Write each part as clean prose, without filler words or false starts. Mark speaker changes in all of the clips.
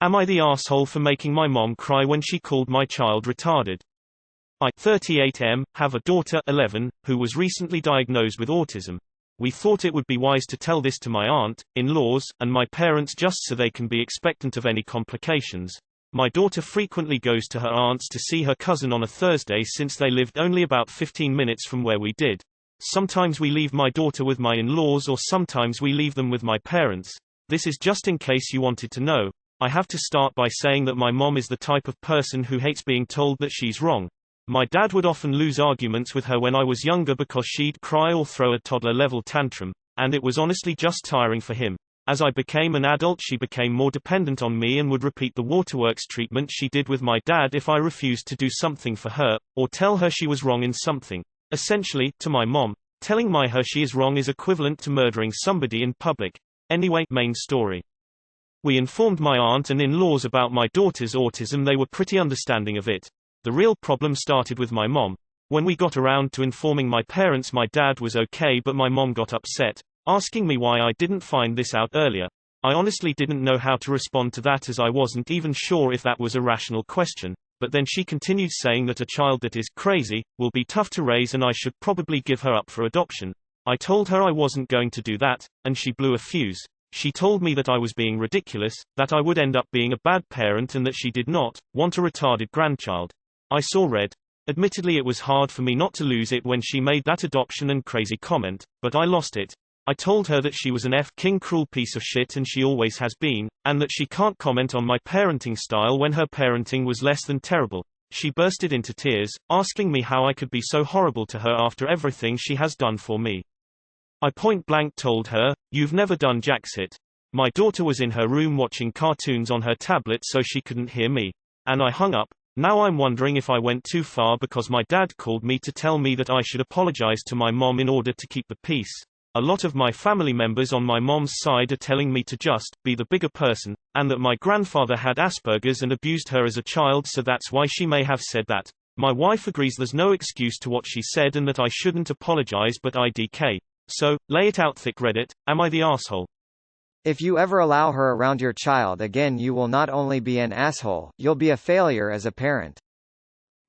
Speaker 1: Am I the asshole for making my mom cry when she called my child retarded? I, 38M, have a daughter, 11, who was recently diagnosed with autism. We thought it would be wise to tell this to my aunt, in-laws, and my parents just so they can be expectant of any complications. My daughter frequently goes to her aunt's to see her cousin on a Thursday since they lived only about 15 minutes from where we did. Sometimes we leave my daughter with my in-laws or sometimes we leave them with my parents. This is just in case you wanted to know. I have to start by saying that my mom is the type of person who hates being told that she's wrong. My dad would often lose arguments with her when I was younger because she'd cry or throw a toddler-level tantrum, and it was honestly just tiring for him. As I became an adult, she became more dependent on me and would repeat the waterworks treatment she did with my dad if I refused to do something for her, or tell her she was wrong in something. Essentially, to my mom, telling her she is wrong is equivalent to murdering somebody in public. Anyway, main story. We informed my aunt and in-laws about my daughter's autism. They were pretty understanding of it. The real problem started with my mom. When we got around to informing my parents, my dad was okay, but my mom got upset, asking me why I didn't find this out earlier. I honestly didn't know how to respond to that as I wasn't even sure if that was a rational question, but then she continued saying that a child that is crazy will be tough to raise and I should probably give her up for adoption. I told her I wasn't going to do that, and she blew a fuse. She told me that I was being ridiculous, that I would end up being a bad parent and that she did not want a retarded grandchild. I saw red. Admittedly, it was hard for me not to lose it when she made that adoption and crazy comment, but I lost it. I told her that she was an f***ing cruel piece of shit and she always has been, and that she can't comment on my parenting style when her parenting was less than terrible. She bursted into tears, asking me how I could be so horrible to her after everything she has done for me. I point-blank told her, "You've never done jack shit." My daughter was in her room watching cartoons on her tablet so she couldn't hear me. And I hung up. Now I'm wondering if I went too far because my dad called me to tell me that I should apologize to my mom in order to keep the peace. A lot of my family members on my mom's side are telling me to just be the bigger person, and that my grandfather had Asperger's and abused her as a child, so that's why she may have said that. My wife agrees there's no excuse to what she said and that I shouldn't apologize, but IDK. So, lay it out thick, Reddit. Am I the asshole?
Speaker 2: If you ever allow her around your child again, you will not only be an asshole, you'll be a failure as a parent.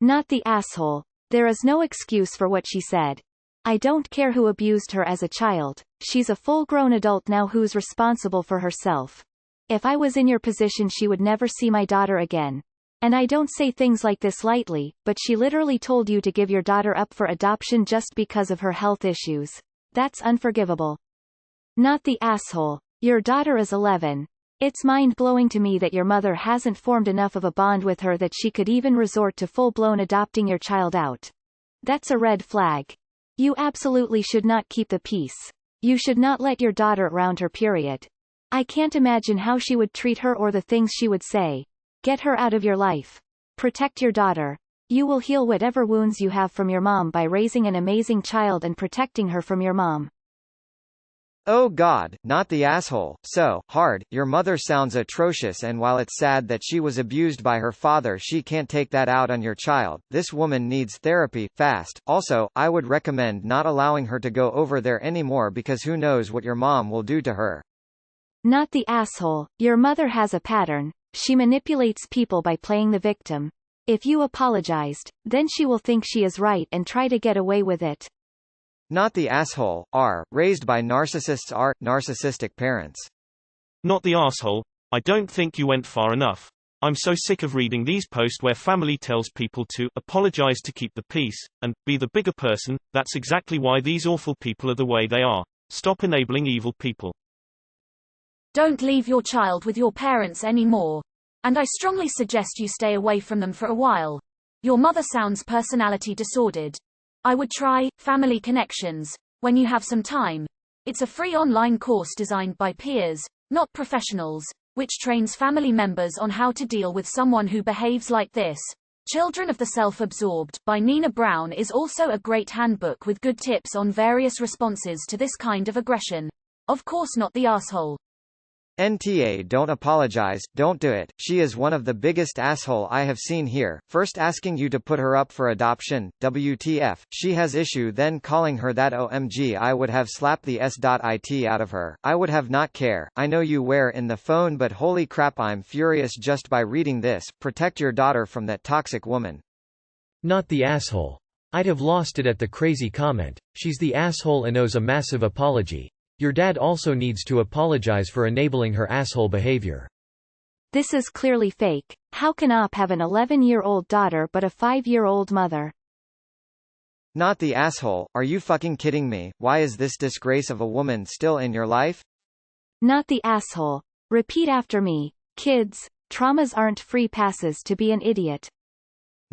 Speaker 3: Not the asshole. There is no excuse for what she said. I don't care who abused her as a child. She's a full-grown adult now who's responsible for herself. If I was in your position, she would never see my daughter again. And I don't say things like this lightly, but she literally told you to give your daughter up for adoption just because of her health issues. That's unforgivable. Not the asshole. Your daughter is 11. It's mind-blowing to me that your mother hasn't formed enough of a bond with her that she could even resort to full-blown adopting your child out. That's a red flag. You absolutely should not keep the peace. You should not let your daughter around her, period. I can't imagine how she would treat her or the things she would say. Get her out of your life. Protect your daughter. You will heal whatever wounds you have from your mom by raising an amazing child and protecting her from your mom.
Speaker 2: Oh God, not the asshole. So hard. Your mother sounds atrocious, and while it's sad that she was abused by her father, she can't take that out on your child. This woman needs therapy, fast. Also, I would recommend not allowing her to go over there anymore because who knows what your mom will do to her.
Speaker 3: Not the asshole. Your mother has a pattern. She manipulates people by playing the victim. If you apologized, then she will think she is right and try to get away with it.
Speaker 2: Not the asshole. Raised by narcissists. Narcissistic parents.
Speaker 1: Not the asshole. I don't think you went far enough. I'm so sick of reading these posts where family tells people to apologize to keep the peace, and be the bigger person. That's exactly why these awful people are the way they are. Stop enabling evil people.
Speaker 4: Don't leave your child with your parents anymore. And I strongly suggest you stay away from them for a while. Your mother sounds personality disordered. I would try Family Connections when you have some time. It's a free online course designed by peers, not professionals, which trains family members on how to deal with someone who behaves like this. Children of the Self-Absorbed by Nina Brown is also a great handbook with good tips on various responses to this kind of aggression. Of course, not the asshole.
Speaker 2: NTA don't apologize, don't do it, she is one of the biggest asshole I have seen here, first asking you to put her up for adoption, WTF, she has issue then calling her that OMG I would have slapped the s.it out of her, I would have not care, I know you were in the phone but holy crap I'm furious just by reading this, protect your daughter from that toxic woman.
Speaker 5: Not the asshole. I'd have lost it at the crazy comment, she's the asshole and owes a massive apology. Your dad also needs to apologize for enabling her asshole behavior.
Speaker 3: This is clearly fake. How can Op have an 11-year-old daughter but a 5-year-old mother?
Speaker 2: Not the asshole, are you fucking kidding me, why is this disgrace of a woman still in your life?
Speaker 3: Not the asshole. Repeat after me. Kids, traumas aren't free passes to be an idiot.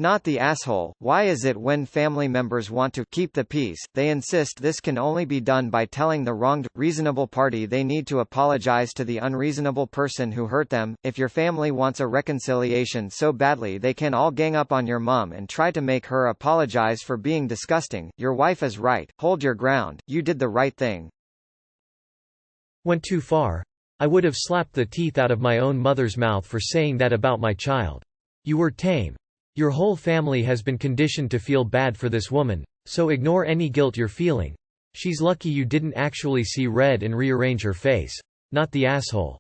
Speaker 2: Not the asshole, why is it when family members want to keep the peace, they insist this can only be done by telling the wronged, reasonable party they need to apologize to the unreasonable person who hurt them? If your family wants a reconciliation so badly they can all gang up on your mom and try to make her apologize for being disgusting, your wife is right, hold your ground, you did the right thing.
Speaker 5: Went too far. I would have slapped the teeth out of my own mother's mouth for saying that about my child. You were tame. Your whole family has been conditioned to feel bad for this woman, so ignore any guilt you're feeling. She's lucky you didn't actually see red and rearrange her face. Not the asshole.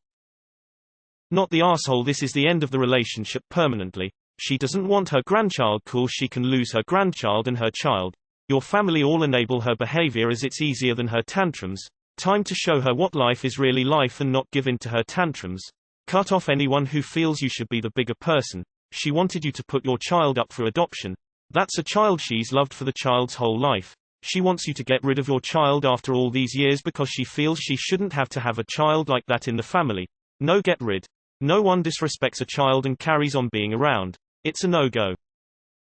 Speaker 1: Not the asshole. This is the end of the relationship permanently. She doesn't want her grandchild cool, she can lose her grandchild and her child. Your family all enable her behavior as it's easier than her tantrums. Time to show her what life is really life and not give in to her tantrums. Cut off anyone who feels you should be the bigger person. She wanted you to put your child up for adoption. That's a child she's loved for the child's whole life. She wants you to get rid of your child after all these years because she feels she shouldn't have to have a child like that in the family. No, get rid. No one disrespects a child and carries on being around. It's a no-go.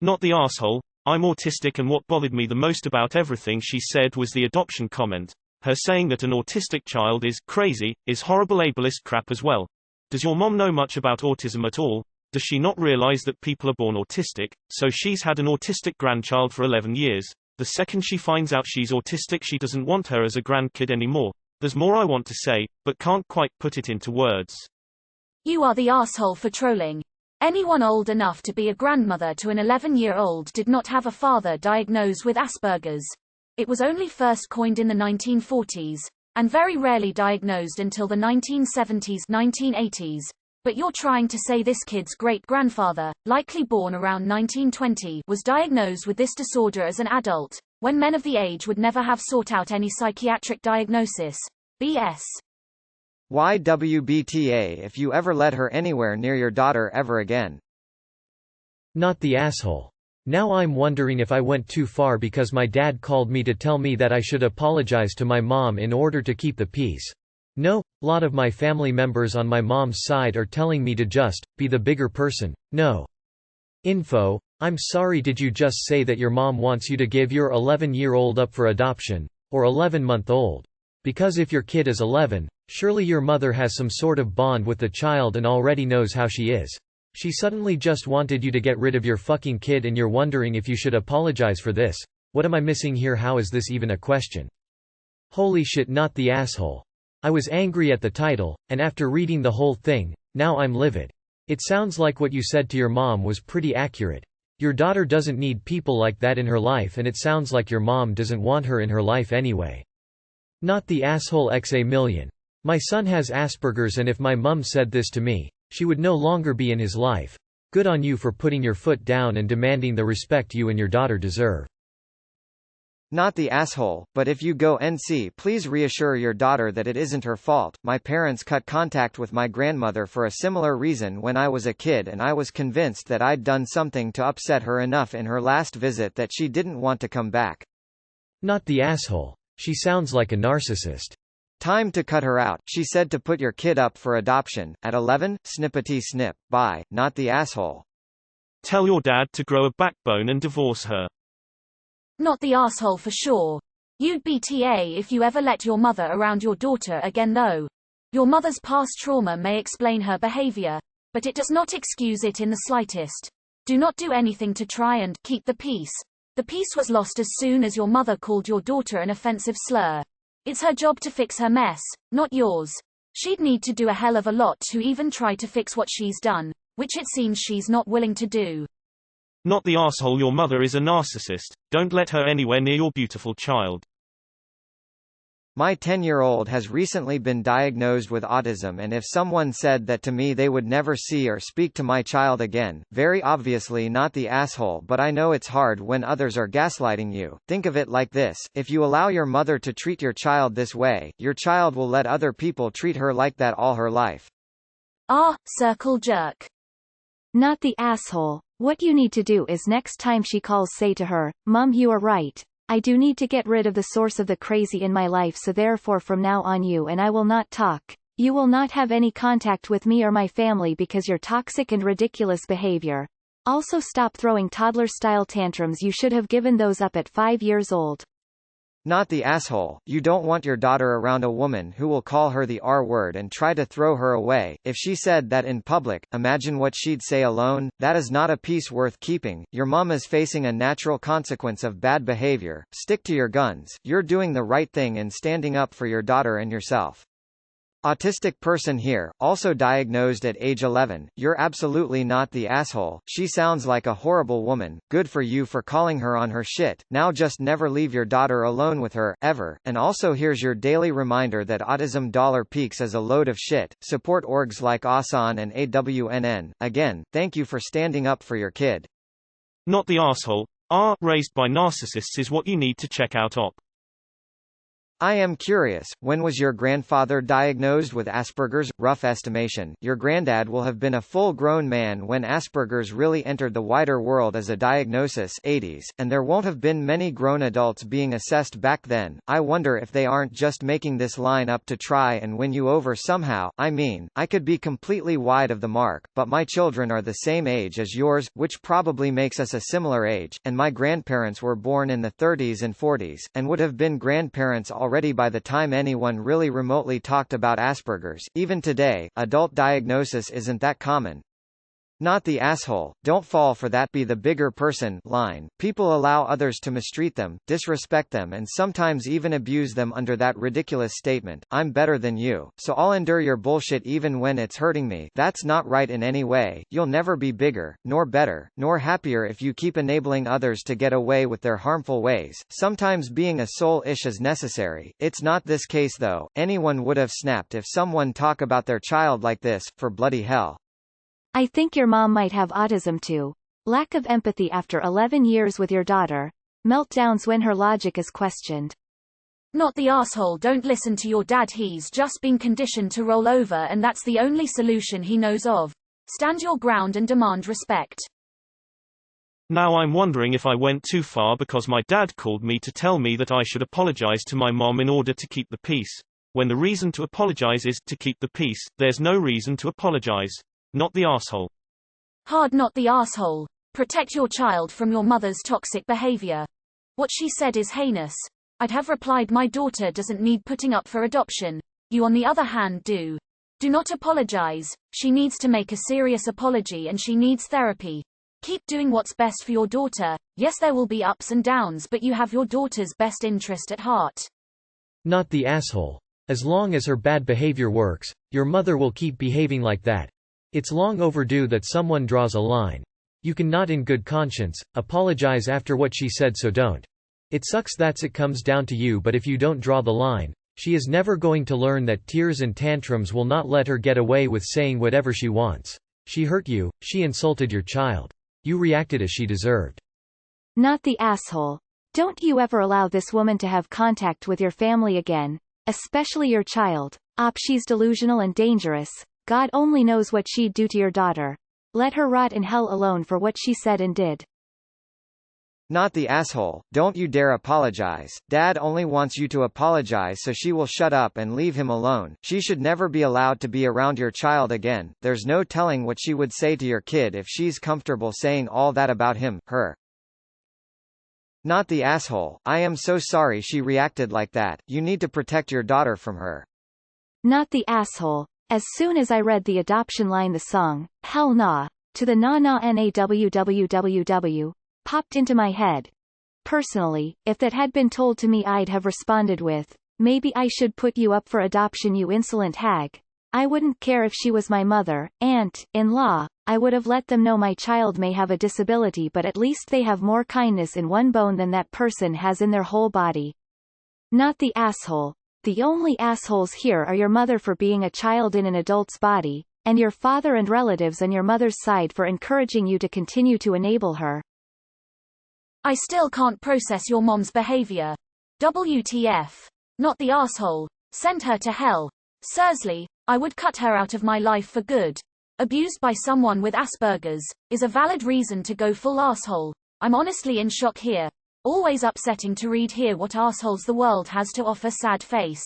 Speaker 1: Not the asshole. I'm autistic, and what bothered me the most about everything she said was the adoption comment. Her saying that an autistic child is crazy is horrible ableist crap as well. Does your mom know much about autism at all? Does she not realize that people are born autistic? So she's had an autistic grandchild for 11 years. The second she finds out she's autistic, she doesn't want her as a grandkid anymore. There's more I want to say, but can't quite put it into words.
Speaker 4: You are the asshole for trolling. Anyone old enough to be a grandmother to an 11-year-old did not have a father diagnosed with Asperger's. It was only first coined in the 1940s, and very rarely diagnosed until the 1970s, 1980s. But you're trying to say this kid's great-grandfather, likely born around 1920, was diagnosed with this disorder as an adult, when men of the age would never have sought out any psychiatric diagnosis. BS.
Speaker 2: Why WBTA if you ever let her anywhere near your daughter ever again?
Speaker 5: Not the asshole. Now I'm wondering if I went too far because my dad called me to tell me that I should apologize to my mom in order to keep the peace. No, lot of my family members on my mom's side are telling me to just be the bigger person. No. Info, I'm sorry, did you just say that your mom wants you to give your 11-year-old up for adoption? Or 11-month-old? Because if your kid is 11, surely your mother has some sort of bond with the child and already knows how she is. She suddenly just wanted you to get rid of your fucking kid and you're wondering if you should apologize for this. What am I missing here? How is this even a question? Holy shit, not the asshole. I was angry at the title, and after reading the whole thing, now I'm livid. It sounds like what you said to your mom was pretty accurate. Your daughter doesn't need people like that in her life, and it sounds like your mom doesn't want her in her life anyway. Not the asshole x a million. My son has Asperger's, and if my mum said this to me, she would no longer be in his life. Good on you for putting your foot down and demanding the respect you and your daughter deserve.
Speaker 2: Not the asshole, but if you go NC, please reassure your daughter that it isn't her fault. My parents cut contact with my grandmother for a similar reason when I was a kid, and I was convinced that I'd done something to upset her enough in her last visit that she didn't want to come back.
Speaker 5: Not the asshole. She sounds like a narcissist.
Speaker 2: Time to cut her out. She said to put your kid up for adoption. At 11, snippety snip. Bye. Not the asshole.
Speaker 1: Tell your dad to grow a backbone and divorce her.
Speaker 4: Not the asshole for sure. You'd be TA if you ever let your mother around your daughter again though. Your mother's past trauma may explain her behavior, but it does not excuse it in the slightest. Do not do anything to try and keep the peace. The peace was lost as soon as your mother called your daughter an offensive slur. It's her job to fix her mess, not yours. She'd need to do a hell of a lot to even try to fix what she's done, which it seems she's not willing to do.
Speaker 1: Not the asshole. Your mother is a narcissist. Don't let her anywhere near your beautiful child.
Speaker 2: My 10-year-old has recently been diagnosed with autism, and if someone said that to me they would never see or speak to my child again, very obviously not the asshole, but I know it's hard when others are gaslighting you. Think of it like this: if you allow your mother to treat your child this way, your child will let other people treat her like that all her life.
Speaker 4: Circle jerk.
Speaker 3: Not the asshole. What you need to do is next time she calls, say to her, "Mom, you are right. I do need to get rid of the source of the crazy in my life, so therefore from now on you and I will not talk. You will not have any contact with me or my family because your toxic and ridiculous behavior. Also stop throwing toddler-style tantrums. You should have given those up at 5 years old."
Speaker 2: Not the asshole. You don't want your daughter around a woman who will call her the R word and try to throw her away. If she said that in public, imagine what she'd say alone. That is not a peace worth keeping. Your mom is facing a natural consequence of bad behavior. Stick to your guns. You're doing the right thing in standing up for your daughter and yourself. Autistic person here, also diagnosed at age 11. You're absolutely not the asshole. She sounds like a horrible woman. Good for you for calling her on her shit. Now just never leave your daughter alone with her, ever. And also here's your daily reminder that autism peaks as a load of shit. Support orgs like ASAN and AWNN. Again, thank you for standing up for your kid.
Speaker 1: Not the asshole. Raised by narcissists is what you need to check out.
Speaker 2: I am curious, when was your grandfather diagnosed with Asperger's? Rough estimation, your granddad will have been a full-grown man when Asperger's really entered the wider world as a diagnosis 80s, and there won't have been many grown adults being assessed back then. I wonder if they aren't just making this line up to try and win you over somehow. I mean, I could be completely wide of the mark, but my children are the same age as yours, which probably makes us a similar age, and my grandparents were born in the 30s and 40s, and would have been grandparents already by the time anyone really remotely talked about Asperger's. Even today, adult diagnosis isn't that common. Not the asshole. Don't fall for that "be the bigger person" line. People allow others to mistreat them, disrespect them, and sometimes even abuse them under that ridiculous statement, "I'm better than you, so I'll endure your bullshit even when it's hurting me." That's not right in any way. You'll never be bigger, nor better, nor happier if you keep enabling others to get away with their harmful ways. Sometimes being a soul-ish is necessary. It's not this case though. Anyone would have snapped if someone talk about their child like this, for bloody hell.
Speaker 3: I think your mom might have autism too. Lack of empathy after 11 years with your daughter. Meltdowns when her logic is questioned.
Speaker 4: Not the asshole. Don't listen to your dad. He's just been conditioned to roll over, and that's the only solution he knows of. Stand your ground and demand respect.
Speaker 1: Now I'm wondering if I went too far because my dad called me to tell me that I should apologize to my mom in order to keep the peace. When the reason to apologize is to keep the peace, there's no reason to apologize. Not the asshole.
Speaker 4: Hard. Not the asshole. Protect your child from your mother's toxic behavior. What she said is heinous. I'd have replied, my daughter doesn't need putting up for adoption. You on the other hand do. Do not apologize. She needs to make a serious apology and she needs therapy. Keep doing what's best for your daughter. Yes, there will be ups and downs, but you have your daughter's best interest at heart.
Speaker 5: Not the asshole. As long as her bad behavior works, your mother will keep behaving like that. It's long overdue that someone draws a line. You can not in good conscience apologize after what she said, so don't. It sucks that it comes down to you, but if you don't draw the line, she is never going to learn that tears and tantrums will not let her get away with saying whatever she wants. She hurt you, she insulted your child. You reacted as she deserved.
Speaker 3: Not the asshole. Don't you ever allow this woman to have contact with your family again, especially your child. She's delusional and dangerous. God only knows what she'd do to your daughter. Let her rot in hell alone for what she said and did.
Speaker 2: Not the asshole. Don't you dare apologize. Dad only wants you to apologize so she will shut up and leave him alone. She should never be allowed to be around your child again. There's no telling what she would say to your kid if she's comfortable saying all that about him, her. Not the asshole. I am so sorry she reacted like that. You need to protect your daughter from her.
Speaker 3: Not the asshole. As soon as I read the adoption line, the song, Hell Nah, to the Nah Nah NAWWWW, popped into my head. Personally, if that had been told to me, I'd have responded with, Maybe I should put you up for adoption, you insolent hag. I wouldn't care if she was my mother, aunt, in-law. I would have let them know my child may have a disability, but at least they have more kindness in one bone than that person has in their whole body. Not the asshole. The only assholes here are your mother for being a child in an adult's body, and your father and relatives on your mother's side for encouraging you to continue to enable her.
Speaker 4: I still can't process your mom's behavior. WTF. Not the asshole. Send her to hell. Seriously, I would cut her out of my life for good. Abused by someone with Asperger's is a valid reason to go full asshole. I'm honestly in shock here. Always upsetting to read here what assholes the world has to offer. Sad face.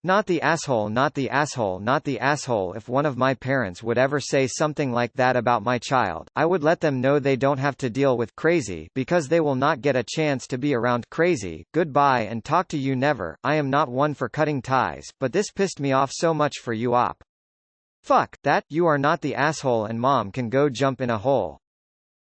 Speaker 2: Not the asshole, not the asshole, not the asshole. If one of my parents would ever say something like that about my child, I would let them know they don't have to deal with crazy, because they will not get a chance to be around crazy. Goodbye and talk to you never. I am not one for cutting ties, but this pissed me off so much for you op. Fuck that, you are not the asshole and mom can go jump in a hole.